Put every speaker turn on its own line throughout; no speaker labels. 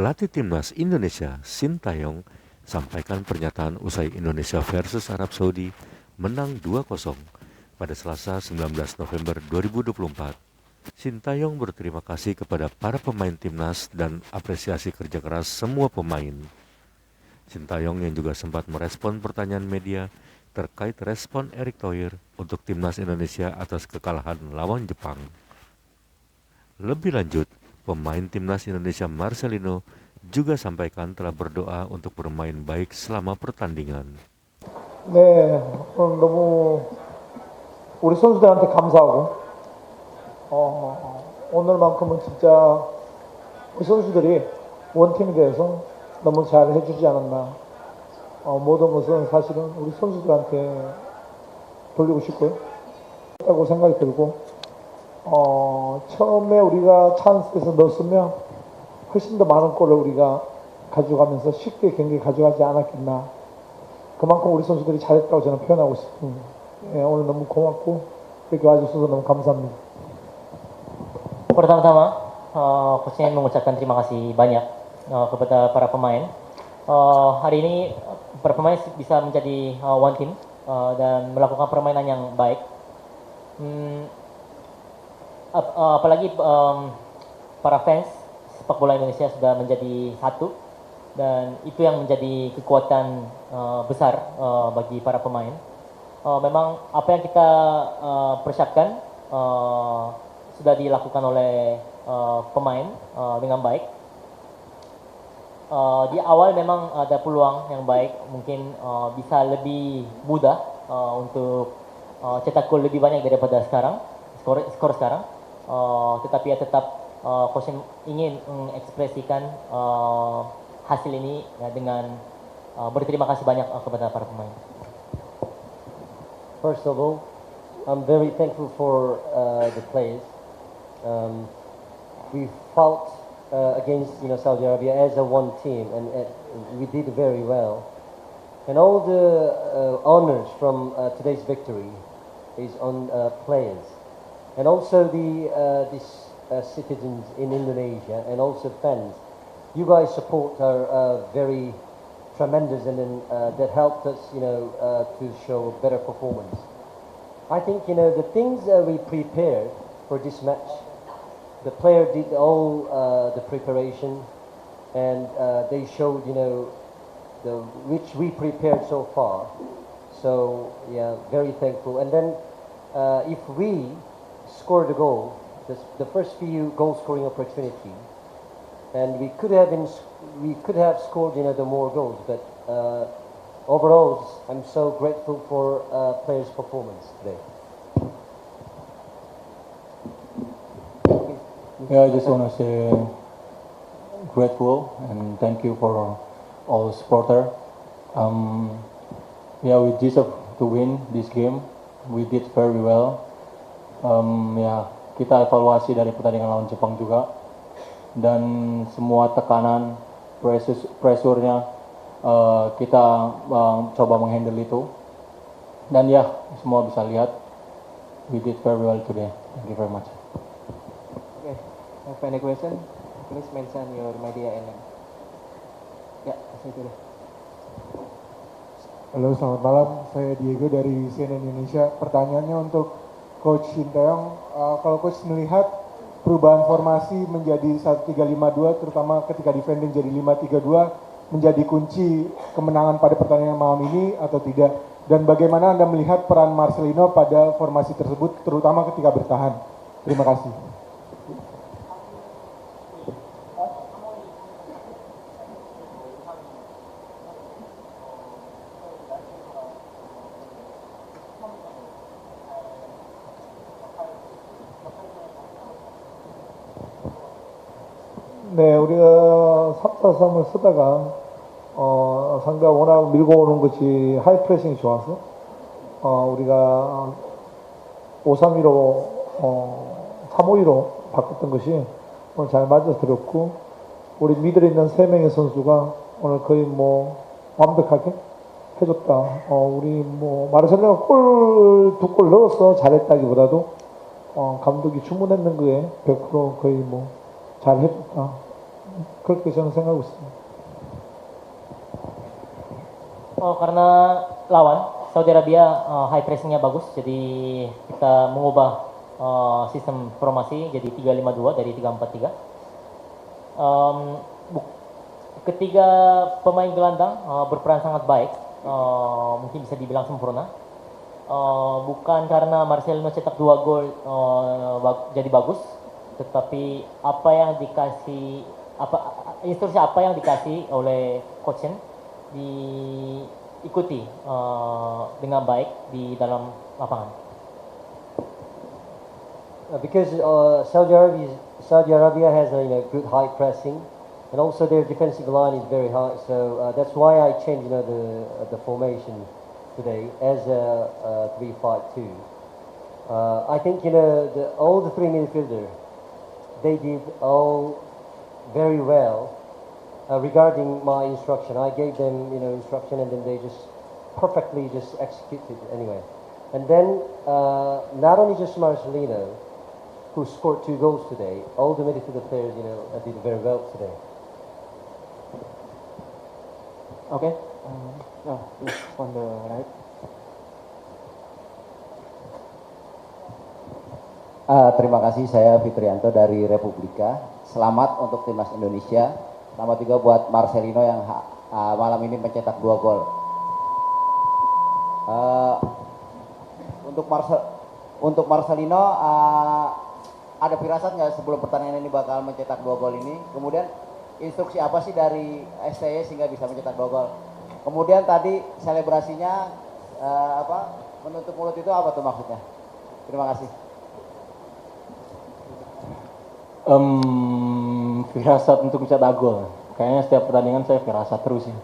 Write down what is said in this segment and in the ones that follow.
Pelatih Timnas Indonesia Sintayong sampaikan pernyataan usai Indonesia versus Arab Saudi menang 2-0 pada Selasa 19 November 2024. Sintayong berterima kasih kepada para pemain Timnas dan apresiasi kerja keras semua pemain. Sintayong yang juga sempat merespon pertanyaan media terkait respon Erick Thohir untuk Timnas Indonesia atas kekalahan lawan Jepang. Lebih lanjut, pemain Timnas Indonesia Marcelino juga sampaikan telah berdoa untuk bermain baik selama pertandingan.
네, 오늘 너무 우리 선수들한테 감사하고 오늘만큼은 진짜 우리 선수들이 원팀이 돼서 너무 잘 해주지 않았나. 모든 것은 사실은 우리 선수들한테 돌리고 싶고요. 라고 생각이 들고 처음에 우리가 찬스에서 넣었으면 훨씬 더 많은 골을 우리가 가져가면서 쉽게 경기 가져가지 않았겠나. 그만큼 우리 선수들이 잘했다고 저는 표현하고 싶습니다. 오늘 너무 고맙고 이렇게 와주셔서 너무 감사합니다.
Pertama-tama, Coach ingin mengucapkan terima kasih banyak kepada para pemain. Hari ini para pemain bisa menjadi one team dan melakukan permainan yang baik. Apalagi para fans sepak bola Indonesia sudah menjadi satu dan itu yang menjadi kekuatan besar bagi para pemain. Memang apa yang kita persiapkan sudah dilakukan oleh pemain dengan baik. Di awal memang ada peluang yang baik, mungkin bisa lebih mudah untuk cetak gol lebih banyak daripada sekarang, skor sekarang. Tetapi ya tetap Coach ingin mengekspresikan hasil ini ya, dengan berterima kasih banyak kepada para pemain.
First of all, I'm very thankful for the players. We fought against Saudi Arabia as a one team, and we did very well. And all the honors from today's victory is on players, and also these citizens in Indonesia, and also fans. You guys support are very tremendous, and then that helped us, to show better performance. I think the things we prepared for this match, the player did all the preparation, and they showed which we prepared so far. So yeah, very thankful. And then if we score the goal, the first few goal scoring opportunity, and we could have scored the more goals, but overall I'm so grateful for players' performance today.
Yeah, I just want to say grateful and thank you for all supporter. Yeah, we deserve to win this game. We did very well. Kita evaluasi dari pertandingan lawan Jepang juga, dan semua tekanan, pressure-nya kita coba menghandle itu, dan ya semua bisa lihat we did very well today. Thank you very much.
Okay, have any question? Please mention your media and name. Ya, saya dulu.
Halo, selamat malam. Saya Diego dari CNN Indonesia. Pertanyaannya untuk Coach Sintayong. Kalau Coach melihat perubahan formasi menjadi 1-3-5-2, terutama ketika defending jadi 5-3-2, menjadi kunci kemenangan pada pertandingan malam ini atau tidak? Dan bagaimana Anda melihat peran Marcelino pada formasi tersebut, terutama ketika bertahan? Terima kasih. 네, 우리가 3-4-3을 쓰다가 상대가 워낙 밀고 오는 것이 하이 프레싱이 좋아서 우리가 5-3-2로 3-5-2로 바꿨던 것이 오늘 잘 맞아 들었고, 우리 미들에 있는 3명의 선수가 오늘 거의 완벽하게 해줬다. 우리 마르셀로가 2골 넣어서 잘했다기보다도 감독이 주문했는 거에 100% 거의 잘 해줬다. 그렇게 저는 생각하고 있습니다.
Karena lawan Saudi Arabia high pressingnya bagus, jadi kita mengubah sistem formasi jadi 3-5-2 dari 3-4-3. Ketiga pemain gelandang berperan sangat baik, mungkin bisa dibilang sempurna. Bukan karena Marcelino cetak 2 gol jadi bagus, tetapi instruksi apa yang dikasih oleh coach diikuti dengan baik di dalam lapangan.
Because Saudi Arabia has a good high pressing, and also their defensive line is very high. So that's why I changed the formation today as a 3-5-2. I think all the three midfielders, they did all very well regarding my instruction. I gave them instruction, and then they just perfectly just executed anyway. And then not only just Marcelino, who scored 2 goals today, all the midfield players did very well today.
Okay. Please on the right.
Terima kasih, saya Fitrianto dari Republika. Selamat untuk timnas Indonesia. Selamat juga buat Marcelino yang malam ini mencetak 2 gol. Untuk Marcelino, ada firasat nggak sebelum pertandingan ini bakal mencetak 2 gol ini? Kemudian instruksi apa sih dari STY sehingga bisa mencetak 2 gol? Kemudian tadi selebrasinya menutup mulut itu apa tuh maksudnya? Terima kasih.
Firasat untuk mencetak gol. Kayaknya setiap pertandingan saya firasat terus ya.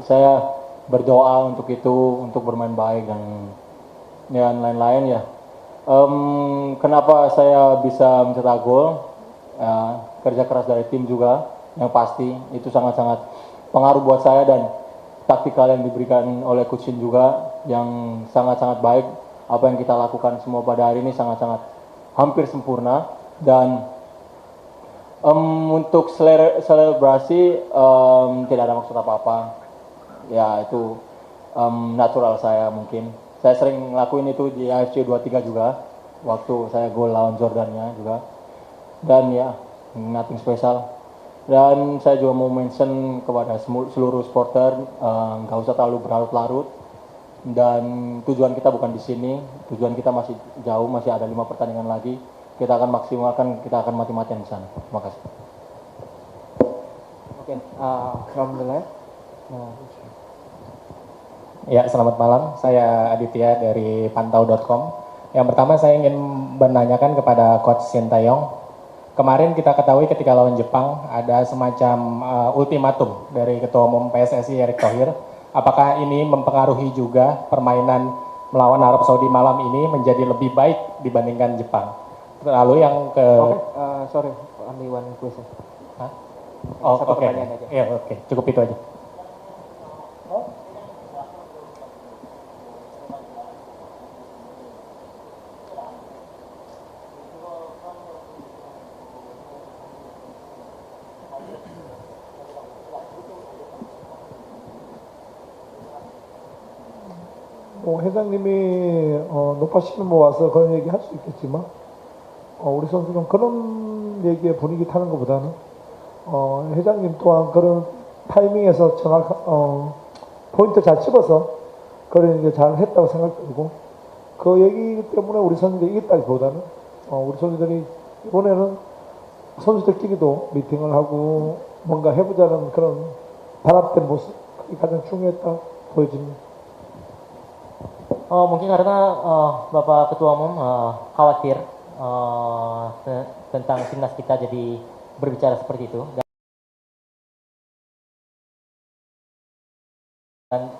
Saya berdoa untuk itu, untuk bermain baik dan lain-lain ya. Kenapa saya bisa mencetak gol? Kerja keras dari tim juga, yang pasti itu sangat-sangat pengaruh buat saya, dan taktikal yang diberikan oleh Coach Shin juga yang sangat-sangat baik. Apa yang kita lakukan semua pada hari ini sangat-sangat hampir sempurna. Dan untuk selebrasi tidak ada maksud apa-apa. Ya itu natural saya mungkin. Saya sering ngelakuin itu di AFC 23 juga, waktu saya gol lawan Jordania juga. Dan ya, nothing special. Dan saya juga mau mention kepada seluruh supporter, nggak usah terlalu berlarut-larut. Dan tujuan kita bukan di sini, tujuan kita masih jauh, masih ada 5 pertandingan lagi. Kita akan maksimalkan, kita akan mati-matian di sana. Terima kasih.
Okay. From the left.
Ya, selamat malam. Saya Aditya dari pantau.com. Yang pertama saya ingin menanyakan kepada Coach Sintayong. Kemarin kita ketahui ketika lawan Jepang ada semacam ultimatum dari Ketua Umum PSSI Erick Thohir. Apakah ini mempengaruhi juga permainan melawan Arab Saudi malam ini menjadi lebih baik dibandingkan Jepang? Lalu yang ke...
Sorry, only one question.
Hah? Oh,
Satu
oke.
pertanyaan aja.
Iya, oke. Cukup itu aja.
회장님이 높아시는 뭐 와서 그런 얘기 할 수 있겠지만 우리 선수는 그런 얘기에 분위기 타는 것보다는 회장님 또한 그런 타이밍에서 정확한 포인트 잘 집어서 그런 얘기 잘 했다고 생각되고 그 얘기 때문에 우리 선수들이 이겼다기보다는 우리 선수들이 이번에는 선수들끼리도 미팅을 하고 뭔가 해보자는 그런 단합된 모습 그게 가장 중요했다 보여집니다.
Mungkin karena Bapak Ketua Umum khawatir tentang timnas kita jadi berbicara seperti itu.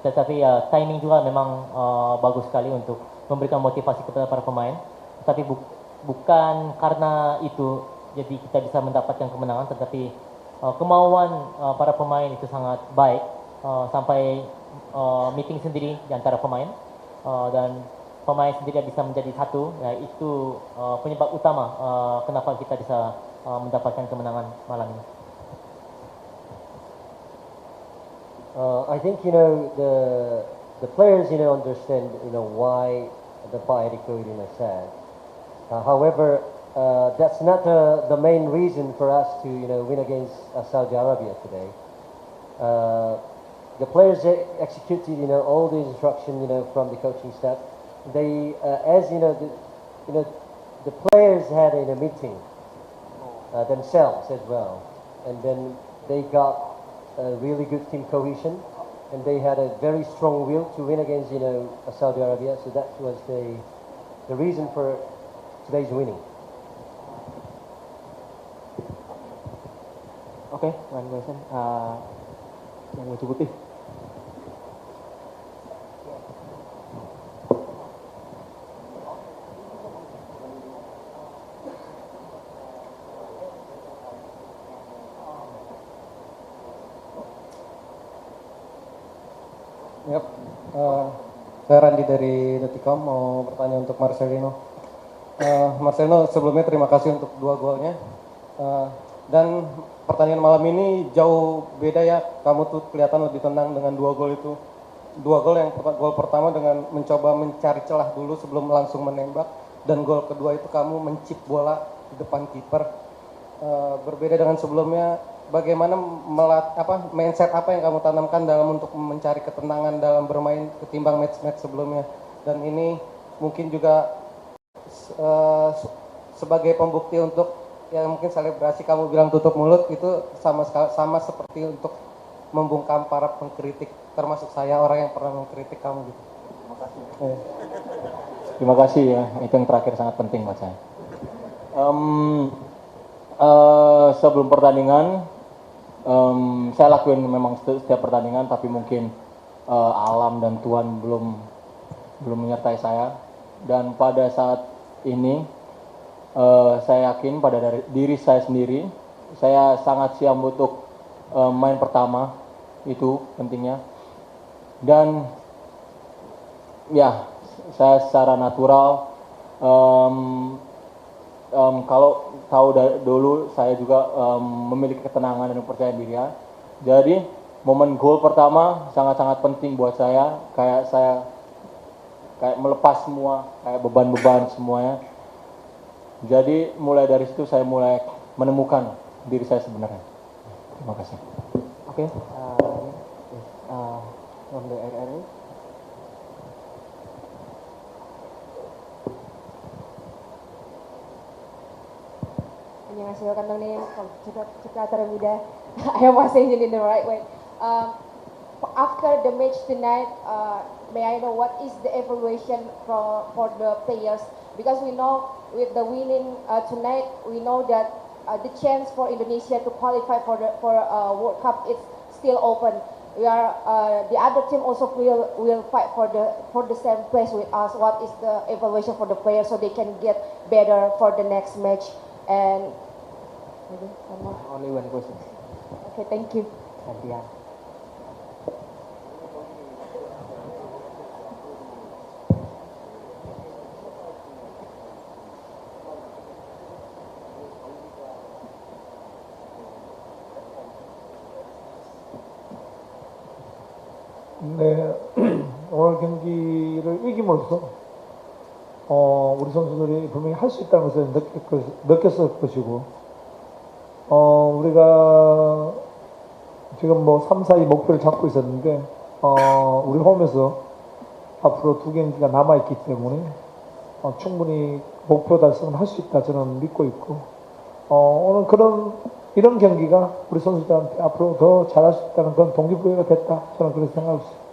Tetapi timing juga memang bagus sekali untuk memberikan motivasi kepada para pemain. Tapi bukan karena itu jadi kita bisa mendapatkan kemenangan, tetapi kemauan para pemain itu sangat baik sampai meeting sendiri di antara pemain. Dan pemain sendiri bisa menjadi satu, ya itu penyebab utama kenapa kita bisa mendapatkan kemenangan malam ini.
I think the players understand why the Pak Erick Thohir sad. However, that's not the main reason for us to win against Saudi Arabia today. The players executed all the instruction from the coaching staff. They as the players had a meeting themselves as well, and then they got a really good team cohesion, and they had a very strong will to win against Saudi Arabia. So that was the reason for today's winning.
Okay, one question. Yang baju putih.
Yap, saya Randi dari Detikam, mau bertanya untuk Marcelino. Marcelino, sebelumnya terima kasih untuk 2 golnya. Dan pertandingan malam ini jauh beda ya, kamu tuh kelihatan lebih tenang dengan 2 gol itu. 2 gol, yang gol pertama dengan mencoba mencari celah dulu sebelum langsung menembak, dan gol kedua itu kamu mencip bola di depan kiper. Berbeda dengan sebelumnya, bagaimana mindset apa yang kamu tanamkan dalam untuk mencari ketenangan dalam bermain ketimbang match-match sebelumnya, dan ini mungkin juga sebagai pembukti untuk ya mungkin selebrasi kamu bilang tutup mulut itu sama seperti untuk membungkam para pengkritik, termasuk saya orang yang pernah mengkritik kamu gitu. Terima kasih.
Terima kasih ya, itu yang terakhir sangat penting buat saya. Sebelum pertandingan, saya lakuin memang setiap pertandingan, tapi mungkin alam dan Tuhan belum menyertai saya. Dan pada saat ini, saya yakin pada diri saya sendiri, saya sangat siap untuk main pertama, itu pentingnya. Dan ya, saya secara natural, kalau tahu dulu saya juga memiliki ketenangan dan kepercayaan diri ya. Jadi momen gol pertama sangat-sangat penting buat saya, kayak melepas semua, kayak beban-beban semuanya. Jadi mulai dari situ saya mulai menemukan diri saya sebenarnya. Terima kasih.
Oke, from the RRI.
안녕하세요, 감독님. 축하드립니다. I was saying it in the right way. After the match tonight, may I know what is the evaluation for the players? Because we know with the winning tonight, we know that the chance for Indonesia to qualify for World Cup is still open. We are the other team also will fight for the same place with us. What is the evaluation for the players so they can get better for the next match? And maybe one more.
Only one question.
Okay, thank you.
Gantian.
네, 오늘 경기를 이김으로써 우리 선수들이 분명히 할 수 있다는 것을 느꼈을 것이고 우리가 지금 뭐 3, 4위 목표를 잡고 있었는데 우리 홈에서 앞으로 2경기가 남아있기 때문에 충분히 목표 달성을 할 수 있다 저는 믿고 있고 오늘 이런 경기가 우리 선수들한테 앞으로 더 잘할 수 있다는 건 동기부여가 됐다 저는 그렇게 생각하고 있습니다.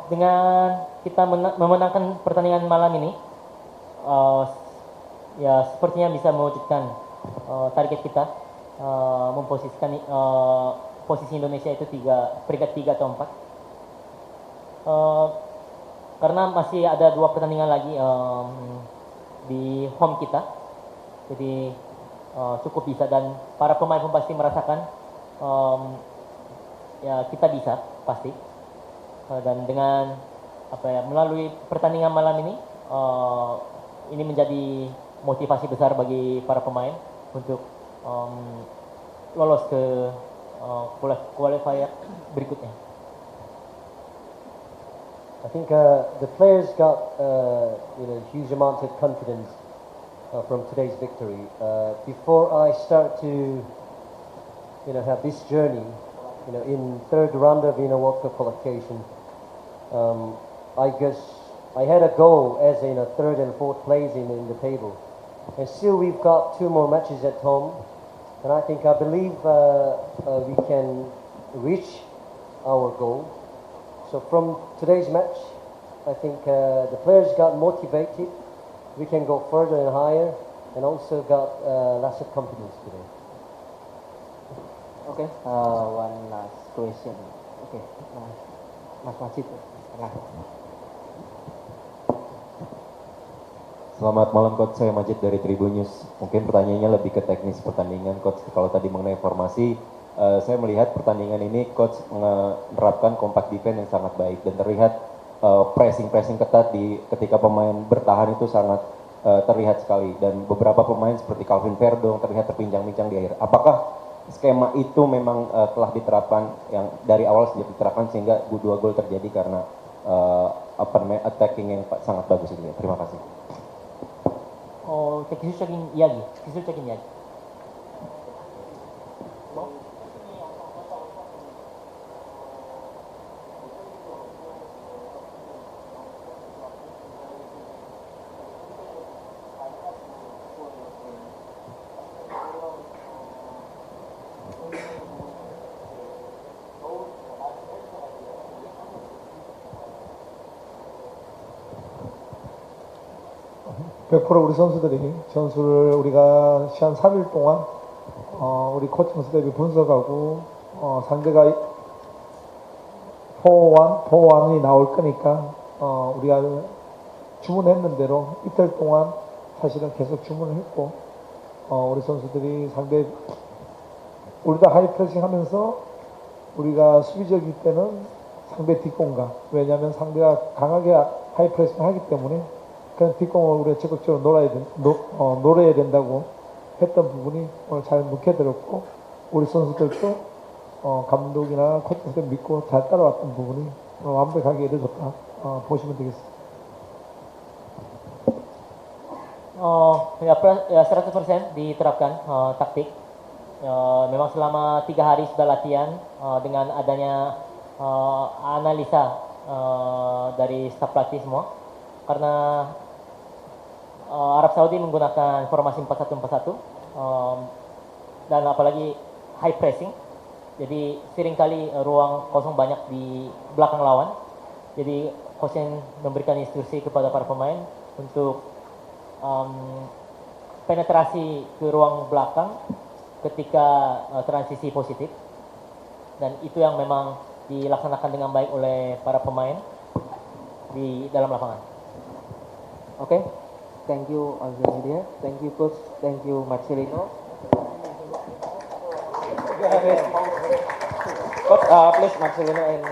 Dengan kita memenangkan pertandingan malam ini, ya sepertinya bisa mewujudkan target kita, memposisikan posisi Indonesia itu peringkat 3 atau 4. Karena masih ada 2 pertandingan lagi di home kita, jadi cukup bisa, dan para pemain pun pasti merasakan ya kita bisa pasti. Dan dengan melalui pertandingan malam ini menjadi motivasi besar bagi para pemain untuk lolos ke qualifier berikutnya.
I think the players got huge amount of confidence from today's victory. Before I start to have this journey, in third round of World Cup qualification, I guess I had a goal as third and fourth place in the table, and still we've got 2 more matches at home, and I believe we can reach our goal. So from today's match, I think the players got motivated. We can go further and higher, and also got lots of confidence today.
Okay, one last question. Okay, Mas Majid.
Selamat malam Coach, saya Majid dari Tribun News. Mungkin pertanyaannya lebih ke teknis pertandingan Coach. Kalau tadi mengenai formasi, saya melihat pertandingan ini Coach menerapkan compact defense yang sangat baik dan terlihat pressing ketat ketika pemain bertahan itu sangat terlihat sekali, dan beberapa pemain seperti Calvin Verdong terlihat terpincang-pincang di akhir. Apakah skema itu memang telah diterapkan yang dari awal sejak diterapkan sehingga 2 gol terjadi karena attacking yang sangat bagus ini? Terima kasih.
기술적인 이야기.
우리 선수들이 전술을 우리가 한 3일 동안 우리 코칭 스텝이 분석하고 상대가 4-1이 나올 거니까 우리가 주문했는 대로 이틀 동안 사실은 계속 주문을 했고 우리 선수들이 우리도 하이프레싱 하면서 우리가 수비적일 때는 상대 뒷공간, 왜냐하면 상대가 강하게 하이프레싱 하기 때문에 그런 뒷공을 우리가 적극적으로 노려야 된다고 했던 부분이 오늘 잘 묵혀들었고, 우리 선수들도 감독이나 코치들 믿고 잘 따라왔던 부분이 완벽하게 이루어졌다 보시면 되겠습니다.
Ya 100% diterapkan taktik. Memang selama 3 hari sudah latihan dengan adanya analisa dari staf pelatih semua, karena Arab Saudi menggunakan formasi 4-1-4-1 dan apalagi high pressing, jadi seringkali ruang kosong banyak di belakang lawan. Jadi coach memberikan instruksi kepada para pemain untuk penetrasi ke ruang belakang ketika transisi positif, dan itu yang memang dilaksanakan dengan baik oleh para pemain di dalam lapangan.
Okay, thank you all the media, thank you coach, thank you Marcelino. Coach, please Marcelino and